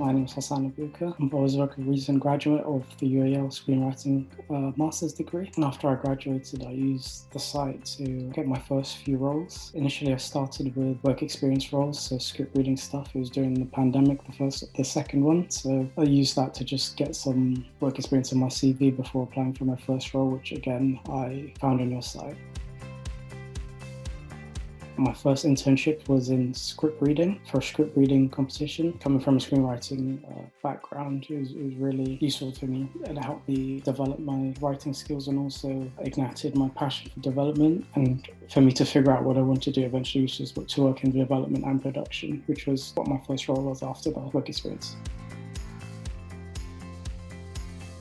My name is Hassan Abukar. I was a recent graduate of the UAL screenwriting master's degree. And after I graduated, I used the site to get my first few roles. Initially, I started with work experience roles, so script reading stuff. It was during the pandemic, the second one. So I used that to just get some work experience on my CV before applying for my first role, which again, I found on your site. My first internship was in script reading for a script reading competition. Coming from a screenwriting background, it was really useful to me, and it helped me develop my writing skills and also ignited my passion for development and for me to figure out what I want to do eventually, which is to work in development and production, which was what my first role was after the work experience.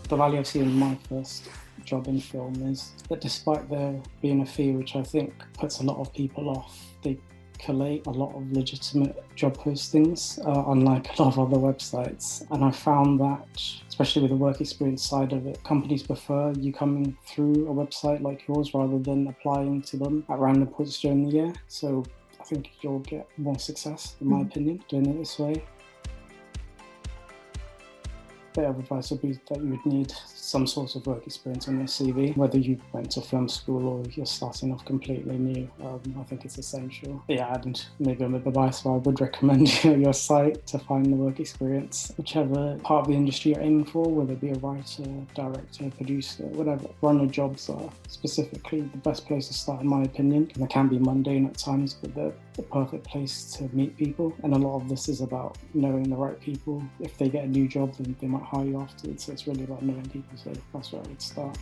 The value I've seen in my first job in film is that despite there being a fee, which I think puts a lot of people off, they collate a lot of legitimate job postings, unlike a lot of other websites. And I found that, especially with the work experience side of it, companies prefer you coming through a website like yours rather than applying to them at random points during the year. So I think you'll get more success, in my opinion, doing it this way. Bit of advice would be that you would need some sort of work experience on your CV, whether you went to film school or you're starting off completely new. I think it's essential. Yeah, and maybe I'm a bit biased, but I would recommend your site to find the work experience. Whichever part of the industry you're aiming for, whether it be a writer, director, producer, whatever, runner jobs are specifically the best place to start, in my opinion. And they can be mundane at times, but they're the perfect place to meet people. And a lot of this is about knowing the right people. If they get a new job, then they might hire you afterwards. So it's really about knowing people. So that's where I would start.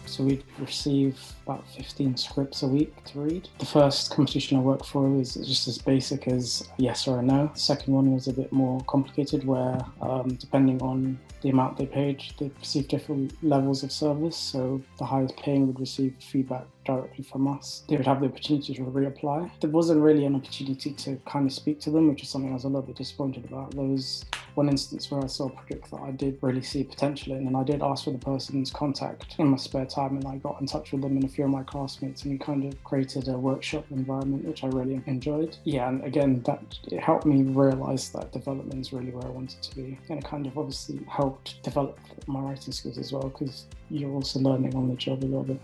So we'd receive about 15 scripts a week to read. The first competition I worked for was just as basic as a yes or a no. The second one was a bit more complicated where, depending on the amount they paid, they received different levels of service. So the highest paying would receive feedback directly from us. They would have the opportunity to reapply. There wasn't really an opportunity to kind of speak to them, which is something I was a little bit disappointed about. There was one instance where I saw a project that I did really see potential in, and I did ask for the person's contact in my spare time, and I got in touch with them and a few of my classmates, and we kind of created a workshop environment, which I really enjoyed. Yeah, and again, it helped me realize that development is really where I wanted to be, and it kind of obviously helped develop my writing skills as well, because you're also learning on the job a little bit.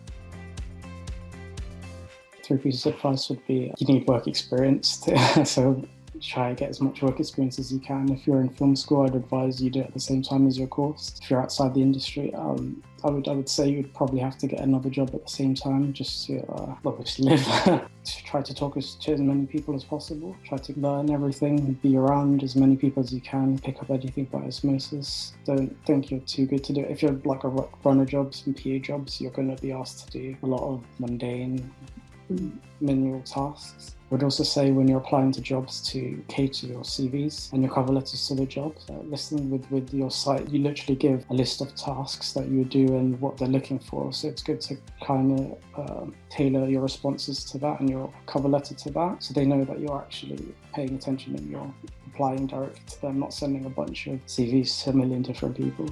3 pieces of advice would be you need work experience, so try to get as much work experience as you can. If you're in film school, I'd advise you do it at the same time as your course. If you're outside the industry, I would say you'd probably have to get another job at the same time just to obviously live. To try to talk to as many people as possible. Try to learn everything, be around as many people as you can, pick up anything by osmosis. Don't think you're too good to do it. If you're like a runner jobs and PA jobs, you're going to be asked to do a lot of mundane manual tasks. I would also say when you're applying to jobs to cater your CVs and your cover letters to the job. Listening with your site, you literally give a list of tasks that you would do and what they're looking for. So it's good to kind of tailor your responses to that and your cover letter to that, so they know that you're actually paying attention and you're applying directly to them, not sending a bunch of CVs to a million different people.